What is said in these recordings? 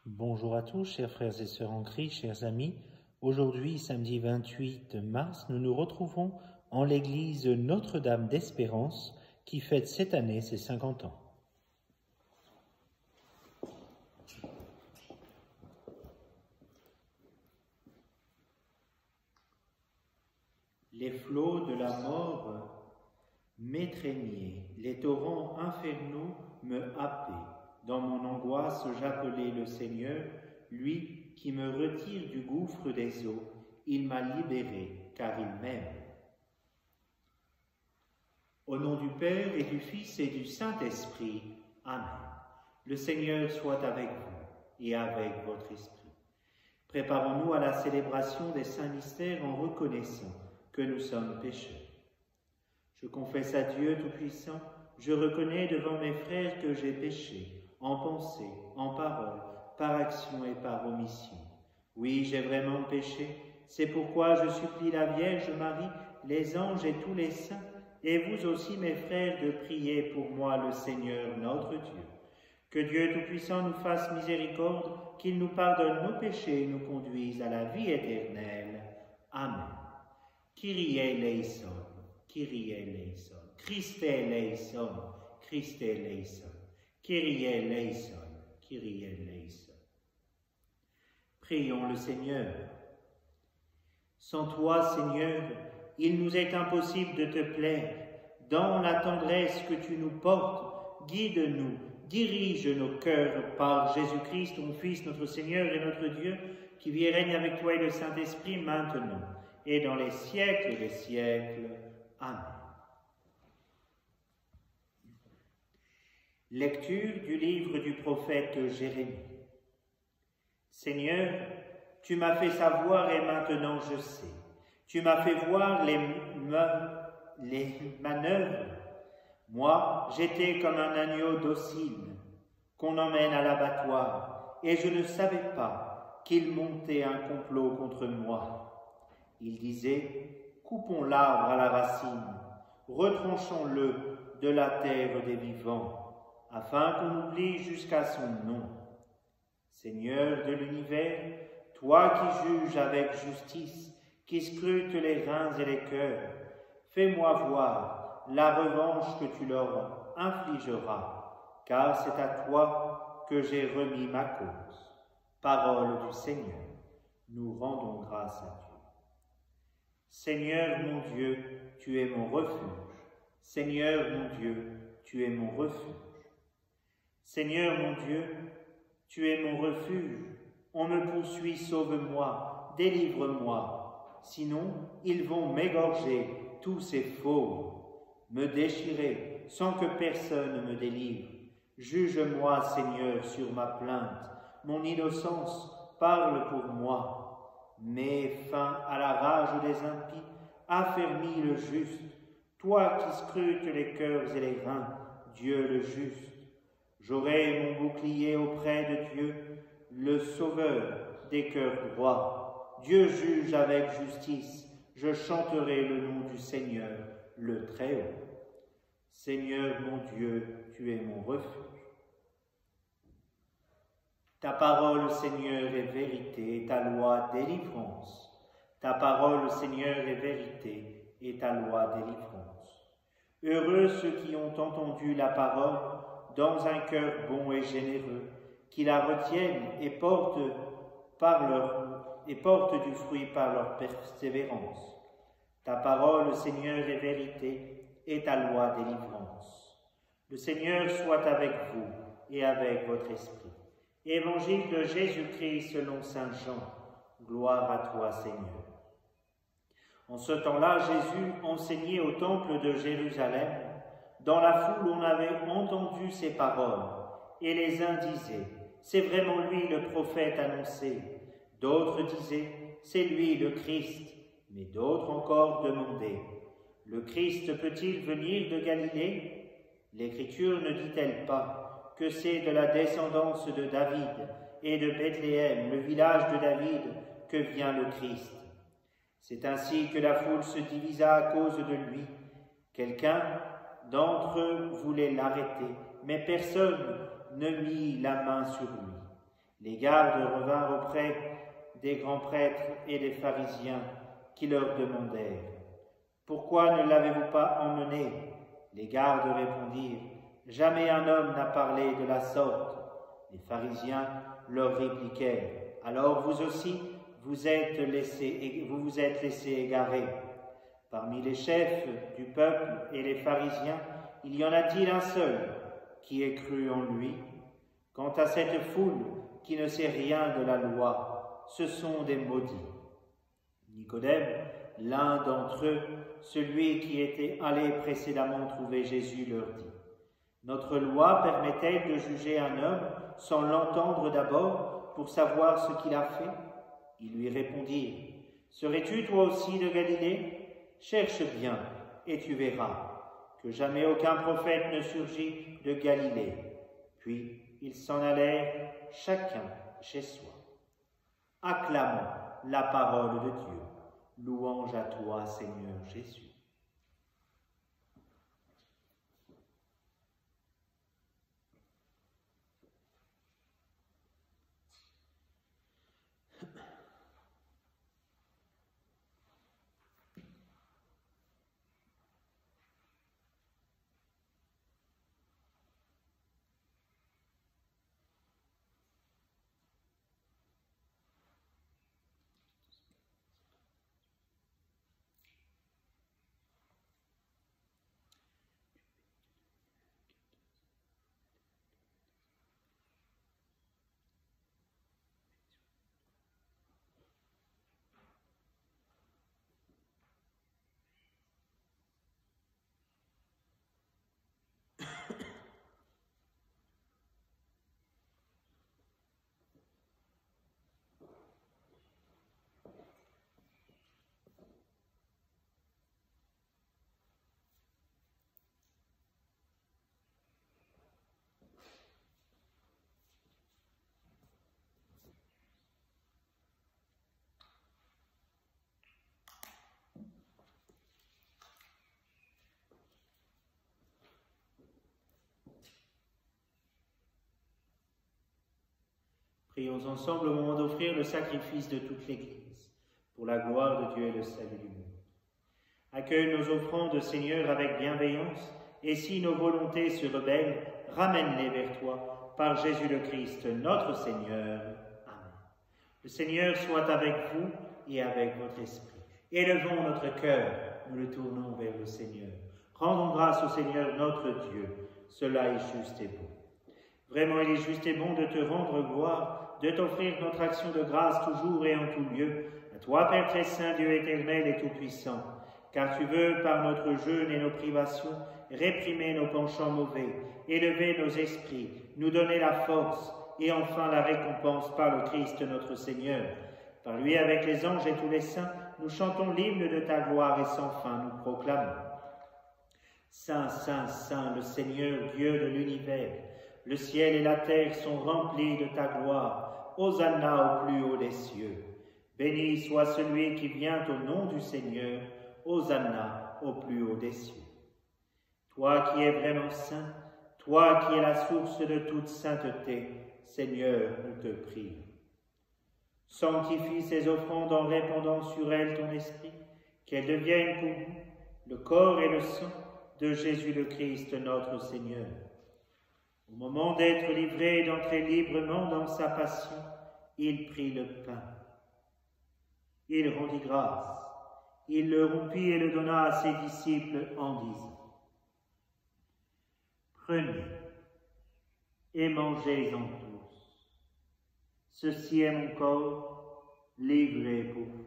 Bonjour à tous, chers frères et sœurs en Christ, chers amis. Aujourd'hui, samedi 28 mars, nous nous retrouvons en l'église Notre-Dame d'Espérance qui fête cette année ses 50 ans. Les flots de la mort m'étreignaient, les torrents infernaux me happaient. Dans mon angoisse, j'appelais le Seigneur, lui qui me retire du gouffre des eaux. Il m'a libéré, car il m'aime. Au nom du Père et du Fils et du Saint-Esprit, Amen. Le Seigneur soit avec vous et avec votre esprit. Préparons-nous à la célébration des saints mystères en reconnaissant que nous sommes pécheurs. Je confesse à Dieu Tout-Puissant, je reconnais devant mes frères que j'ai péché, en pensée, en parole, par action et par omission. Oui, j'ai vraiment péché, c'est pourquoi je supplie la Vierge Marie, les anges et tous les saints, et vous aussi mes frères, de prier pour moi le Seigneur notre Dieu. Que Dieu Tout-Puissant nous fasse miséricorde, qu'il nous pardonne nos péchés et nous conduise à la vie éternelle. Amen. Kyrie eleison, Kyrie eleison, Christe eleison, Christe eleison, Kyrie eleison, Kyrie eleison. Prions le Seigneur. Sans toi, Seigneur, il nous est impossible de te plaire. Dans la tendresse que tu nous portes, guide-nous, dirige nos cœurs par Jésus-Christ, ton Fils, notre Seigneur et notre Dieu, qui vit et règne avec toi et le Saint-Esprit maintenant et dans les siècles des siècles. Amen. Lecture du livre du prophète Jérémie. Seigneur, tu m'as fait savoir et maintenant je sais. Tu m'as fait voir les manœuvres. Moi, j'étais comme un agneau docile qu'on emmène à l'abattoir et je ne savais pas qu'il montait un complot contre moi. Il disait, coupons l'arbre à la racine, retranchons-le de la terre des vivants, afin qu'on oublie jusqu'à son nom. Seigneur de l'univers, toi qui juges avec justice, qui scrutes les reins et les cœurs, fais-moi voir la revanche que tu leur infligeras, car c'est à toi que j'ai remis ma cause. Parole du Seigneur, nous rendons grâce à Dieu. Seigneur mon Dieu, tu es mon refuge. Seigneur mon Dieu, tu es mon refuge. Seigneur mon Dieu, tu es mon refuge. On me poursuit, sauve-moi, délivre-moi. Sinon, ils vont m'égorger, tous ces fauves, me déchirer sans que personne me délivre. Juge-moi, Seigneur, sur ma plainte. Mon innocence parle pour moi. Mets fin à la rage des impies, affermis le juste, toi qui scrutes les cœurs et les reins, Dieu le juste. J'aurai mon bouclier auprès de Dieu, le sauveur des cœurs droits. Dieu juge avec justice, je chanterai le nom du Seigneur, le Très-Haut. Seigneur mon Dieu, tu es mon refuge. Ta parole, Seigneur, est vérité, et ta loi délivrance. Ta parole, Seigneur, est vérité, et ta loi délivrance. Heureux ceux qui ont entendu la parole dans un cœur bon et généreux, qui la retiennent et portent du fruit par leur persévérance. Ta parole, Seigneur, est vérité, et ta loi délivrance. Le Seigneur soit avec vous et avec votre esprit. Évangile de Jésus-Christ selon saint Jean. Gloire à toi, Seigneur. En ce temps-là, Jésus enseignait au temple de Jérusalem. Dans la foule, on avait entendu ces paroles, et les uns disaient, c'est vraiment lui le prophète annoncé. D'autres disaient, c'est lui le Christ. Mais d'autres encore demandaient, le Christ peut-il venir de Galilée? L'Écriture ne dit-elle pas que c'est de la descendance de David et de Bethléem, le village de David, que vient le Christ? C'est ainsi que la foule se divisa à cause de lui. Quelqu'un d'entre eux voulait l'arrêter, mais personne ne mit la main sur lui. Les gardes revinrent auprès des grands prêtres et des pharisiens qui leur demandèrent « Pourquoi ne l'avez-vous pas emmené ?» Les gardes répondirent « Jamais un homme n'a parlé de la sorte. » Les pharisiens leur répliquèrent « Alors vous aussi, vous vous êtes laissés égarer. Parmi les chefs du peuple et les pharisiens, il y en a-t-il un seul qui ait cru en lui? Quant à cette foule qui ne sait rien de la loi, ce sont des maudits. » Nicodème, l'un d'entre eux, celui qui était allé précédemment trouver Jésus, leur dit « Notre loi permet-elle de juger un homme sans l'entendre d'abord pour savoir ce qu'il a fait ?» Ils lui répondirent « Serais-tu toi aussi de Galilée? Cherche bien et tu verras que jamais aucun prophète ne surgit de Galilée. » Puis ils s'en allèrent chacun chez soi. Acclamons la parole de Dieu. Louange à toi, Seigneur Jésus. Prions ensemble au moment d'offrir le sacrifice de toute l'Église, pour la gloire de Dieu et le salut du monde. Accueille nos offrandes, Seigneur, avec bienveillance, et si nos volontés se rebellent, ramène-les vers toi, par Jésus le Christ, notre Seigneur. Amen. Le Seigneur soit avec vous et avec votre esprit. Élevons notre cœur, nous le tournons vers le Seigneur. Rendons grâce au Seigneur notre Dieu, cela est juste et bon. Vraiment, il est juste et bon de te rendre gloire, de t'offrir notre action de grâce toujours et en tout lieu, à toi, Père très saint, Dieu éternel et tout-puissant, car tu veux, par notre jeûne et nos privations, réprimer nos penchants mauvais, élever nos esprits, nous donner la force et enfin la récompense par le Christ notre Seigneur. Par lui, avec les anges et tous les saints, nous chantons l'hymne de ta gloire et sans fin nous proclamons. Saint, Saint, Saint, le Seigneur Dieu de l'univers, le ciel et la terre sont remplis de ta gloire. Hosanna au plus haut des cieux. Béni soit celui qui vient au nom du Seigneur. Hosanna au plus haut des cieux. Toi qui es vraiment saint, toi qui es la source de toute sainteté, Seigneur, nous te prions. Sanctifie ces offrandes en répandant sur elles ton esprit, qu'elles deviennent pour nous le corps et le sang de Jésus le Christ, notre Seigneur. Au moment d'être livré et d'entrer librement dans sa passion, il prit le pain. Il rendit grâce. Il le rompit et le donna à ses disciples en disant « Prenez et mangez-en tous. Ceci est mon corps livré pour vous. »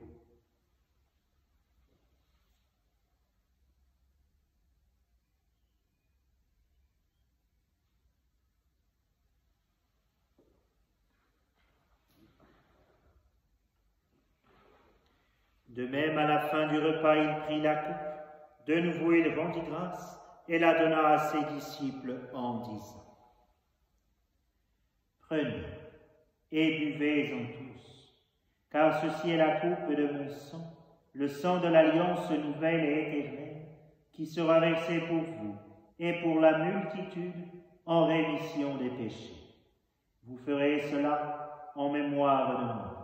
De même, à la fin du repas, il prit la coupe. De nouveau, il rendit grâce et la donna à ses disciples en disant « Prenez et buvez-en tous, car ceci est la coupe de mon sang, le sang de l'alliance nouvelle et éternelle, qui sera versé pour vous et pour la multitude en rémission des péchés. Vous ferez cela en mémoire de nous.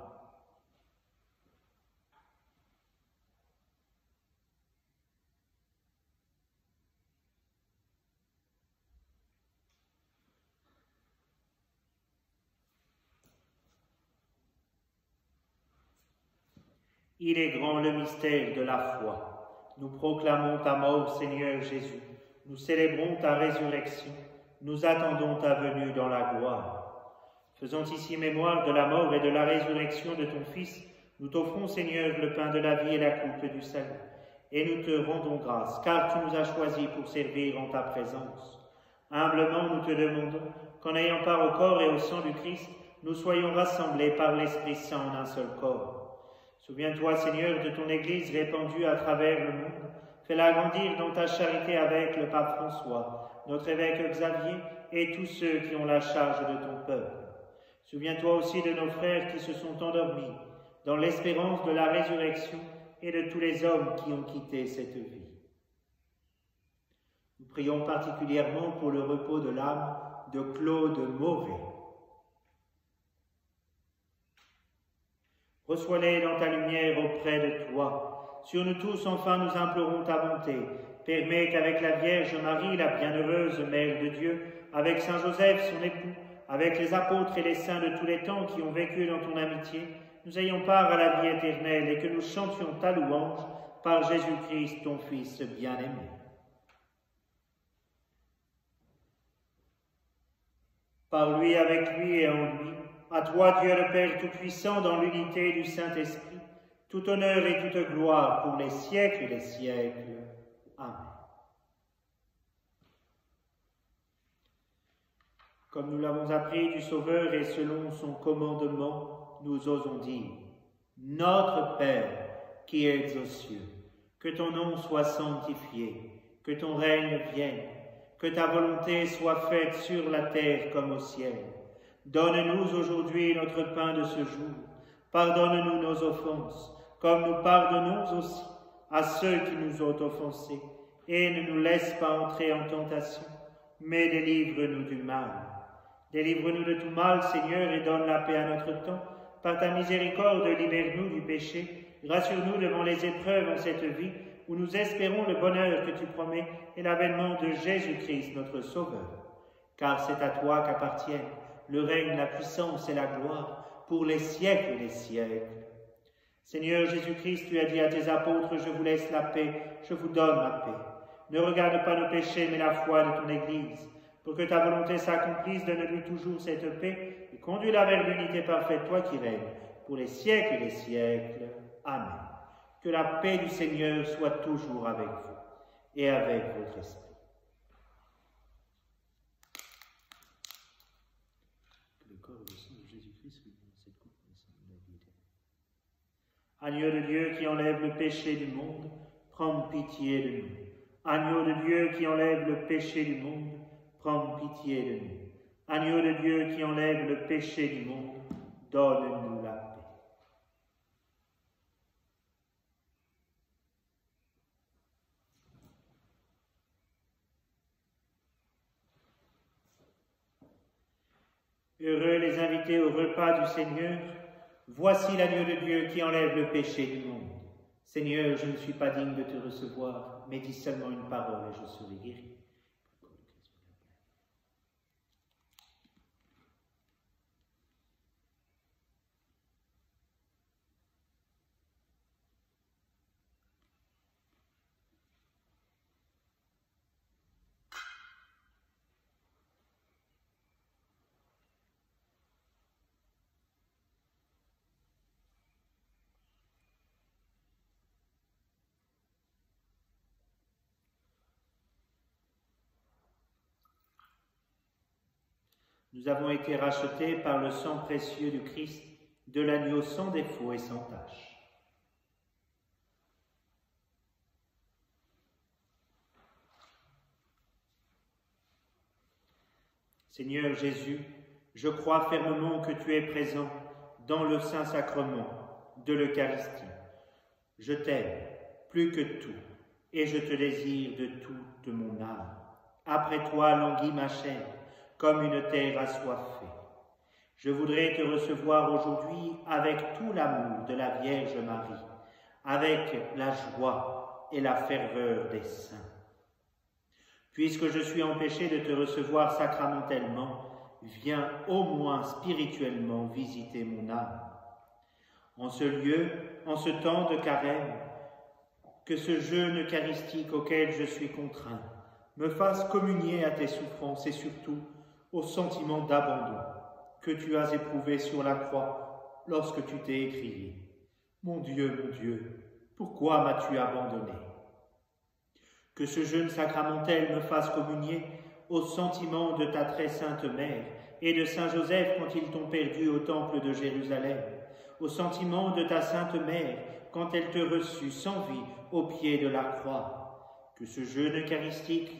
Il est grand le mystère de la foi. Nous proclamons ta mort, Seigneur Jésus. Nous célébrons ta résurrection. Nous attendons ta venue dans la gloire. Faisant ici mémoire de la mort et de la résurrection de ton Fils, nous t'offrons, Seigneur, le pain de la vie et la coupe du salut. Et nous te rendons grâce, car tu nous as choisis pour servir en ta présence. Humblement, nous te demandons qu'en ayant part au corps et au sang du Christ, nous soyons rassemblés par l'Esprit Saint en un seul corps. Souviens-toi, Seigneur, de ton Église répandue à travers le monde. Fais-la grandir dans ta charité avec le pape François, notre évêque Xavier et tous ceux qui ont la charge de ton peuple. Souviens-toi aussi de nos frères qui se sont endormis dans l'espérance de la résurrection et de tous les hommes qui ont quitté cette vie. Nous prions particulièrement pour le repos de l'âme de Claude Mauvet. Reçois-les dans ta lumière auprès de toi. Sur nous tous, enfin, nous implorons ta bonté. Permets qu'avec la Vierge Marie, la bienheureuse Mère de Dieu, avec Saint Joseph, son époux, avec les apôtres et les saints de tous les temps qui ont vécu dans ton amitié, nous ayons part à la vie éternelle et que nous chantions ta louange par Jésus-Christ, ton Fils bien-aimé. Par lui, avec lui et en lui, à toi, Dieu le Père Tout-Puissant, dans l'unité du Saint-Esprit, tout honneur et toute gloire pour les siècles des siècles. Amen. Comme nous l'avons appris du Sauveur et selon son commandement, nous osons dire: Notre Père, qui es aux cieux, que ton nom soit sanctifié, que ton règne vienne, que ta volonté soit faite sur la terre comme au ciel. Donne-nous aujourd'hui notre pain de ce jour. Pardonne-nous nos offenses, comme nous pardonnons aussi à ceux qui nous ont offensés. Et ne nous laisse pas entrer en tentation, mais délivre-nous du mal. Délivre-nous de tout mal, Seigneur, et donne la paix à notre temps. Par ta miséricorde, libère-nous du péché. Rassure-nous devant les épreuves en cette vie, où nous espérons le bonheur que tu promets et l'avènement de Jésus-Christ, notre Sauveur. Car c'est à toi qu'appartiennent le règne, la puissance et la gloire pour les siècles des siècles. Seigneur Jésus-Christ, tu as dit à tes apôtres: je vous laisse la paix, je vous donne la paix. Ne regarde pas nos péchés, mais la foi de ton Église, pour que ta volonté s'accomplisse. Donne-lui toujours cette paix et conduis-la vers l'unité parfaite, toi qui règnes pour les siècles des siècles. Amen. Que la paix du Seigneur soit toujours avec vous et avec votre esprit. Agneau de Dieu qui enlève le péché du monde, prends pitié de nous. Agneau de Dieu qui enlève le péché du monde, prends pitié de nous. Agneau de Dieu qui enlève le péché du monde, donne-nous la paix. Heureux les invités au repas du Seigneur. Voici l'agneau de Dieu qui enlève le péché du monde. Seigneur, je ne suis pas digne de te recevoir, mais dis seulement une parole et je serai guéri. Nous avons été rachetés par le sang précieux du Christ, de l'agneau sans défaut et sans tache. Seigneur Jésus, je crois fermement que tu es présent dans le Saint-Sacrement de l'Eucharistie. Je t'aime plus que tout et je te désire de toute mon âme. Après toi languit ma chair, comme une terre assoiffée. Je voudrais te recevoir aujourd'hui avec tout l'amour de la Vierge Marie, avec la joie et la ferveur des saints. Puisque je suis empêché de te recevoir sacramentellement, viens au moins spirituellement visiter mon âme. En ce lieu, en ce temps de carême, que ce jeûne eucharistique auquel je suis contraint me fasse communier à tes souffrances et surtout au sentiment d'abandon que tu as éprouvé sur la croix lorsque tu t'es écrié « Mon Dieu, pourquoi m'as-tu abandonné ?» Que ce jeûne sacramentel me fasse communier au sentiment de ta très sainte mère et de Saint Joseph quand ils t'ont perdu au temple de Jérusalem, au sentiment de ta sainte mère quand elle te reçut sans vie au pied de la croix. Que ce jeûne eucharistique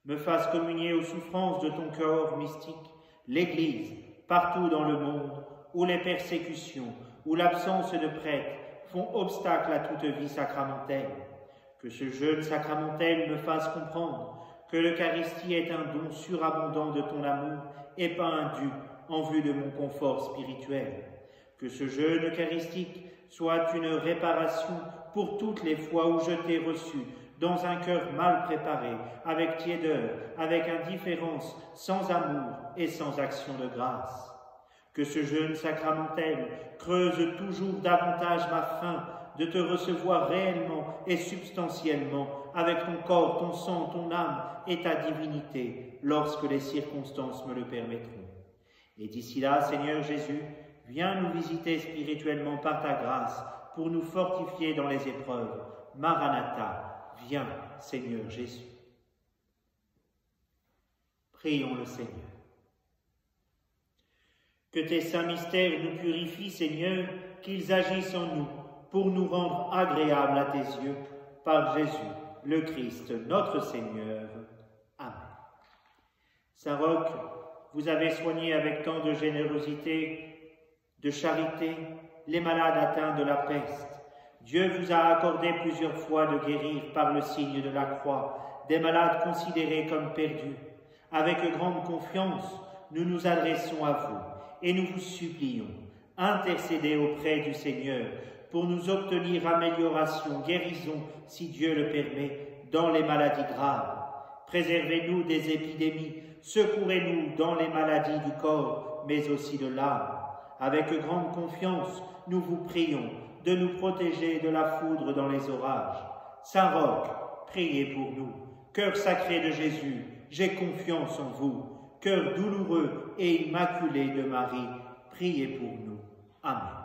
me fasse communier aux souffrances de ton corps mystique, l'Église, partout dans le monde, où les persécutions, où l'absence de prêtres font obstacle à toute vie sacramentelle. Que ce jeûne sacramentel me fasse comprendre que l'Eucharistie est un don surabondant de ton amour et pas un dû en vue de mon confort spirituel. Que ce jeûne eucharistique soit une réparation pour toutes les fois où je t'ai reçu dans un cœur mal préparé, avec tiédeur, avec indifférence, sans amour et sans action de grâce. Que ce jeûne sacramentel creuse toujours davantage ma faim de te recevoir réellement et substantiellement avec ton corps, ton sang, ton âme et ta divinité, lorsque les circonstances me le permettront. Et d'ici là, Seigneur Jésus, viens nous visiter spirituellement par ta grâce pour nous fortifier dans les épreuves. Maranatha, viens, Seigneur Jésus. Prions le Seigneur. Que tes saints mystères nous purifient, Seigneur, qu'ils agissent en nous pour nous rendre agréables à tes yeux, par Jésus, le Christ, notre Seigneur. Amen. Saint Roch, vous avez soigné avec tant de générosité, de charité, les malades atteints de la peste. Dieu vous a accordé plusieurs fois de guérir par le signe de la croix des malades considérés comme perdus. Avec grande confiance, nous nous adressons à vous et nous vous supplions, intercédez auprès du Seigneur pour nous obtenir amélioration, guérison, si Dieu le permet, dans les maladies graves. Préservez-nous des épidémies, secourez-nous dans les maladies du corps, mais aussi de l'âme. Avec grande confiance, nous vous prions de nous protéger de la foudre dans les orages. Saint Roch, priez pour nous. Cœur sacré de Jésus, j'ai confiance en vous. Cœur douloureux et immaculé de Marie, priez pour nous. Amen.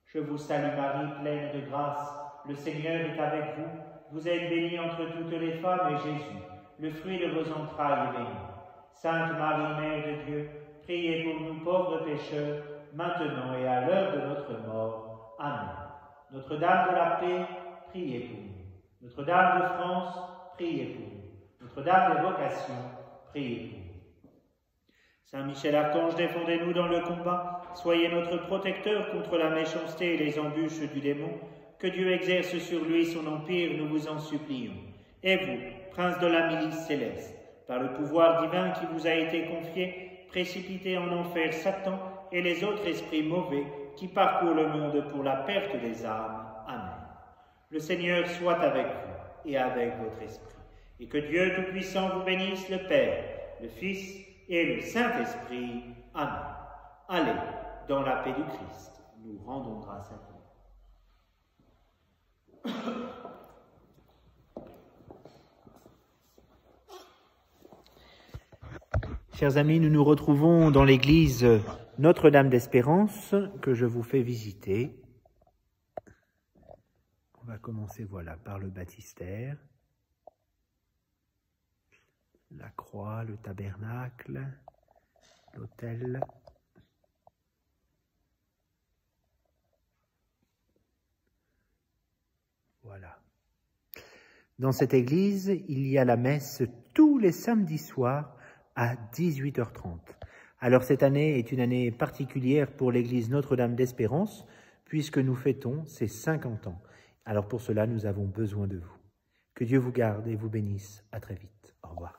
Je vous salue Marie, pleine de grâce, le Seigneur est avec vous. Vous êtes bénie entre toutes les femmes et Jésus, le fruit de vos entrailles, est béni. Sainte Marie, Mère de Dieu, priez pour nous pauvres pécheurs, maintenant et à l'heure de notre mort. Amen. Notre-Dame de la paix, priez pour nous. Notre-Dame de France, priez pour nous. Notre-Dame des vocations, priez pour nous. Saint Michel Archange, défendez-nous dans le combat. Soyez notre protecteur contre la méchanceté et les embûches du démon. Que Dieu exerce sur lui son empire, nous vous en supplions. Et vous, prince de la milice céleste, par le pouvoir divin qui vous a été confié, précipitez en enfer Satan et les autres esprits mauvais qui parcourent le monde pour la perte des âmes. Amen. Le Seigneur soit avec vous et avec votre esprit. Et que Dieu Tout-Puissant vous bénisse, le Père, le Fils et le Saint-Esprit. Amen. Allez, dans la paix du Christ, nous rendons grâce à Dieu. Chers amis, nous nous retrouvons dans l'église Notre-Dame d'Espérance que je vous fais visiter. On va commencer, voilà, par le baptistère, la croix, le tabernacle, l'autel. Voilà. Dans cette église, il y a la messe tous les samedis soirs à 18h30. Alors cette année est une année particulière pour l'église Notre-Dame d'Espérance, puisque nous fêtons ses 50 ans. Alors pour cela, nous avons besoin de vous. Que Dieu vous garde et vous bénisse. À très vite. Au revoir.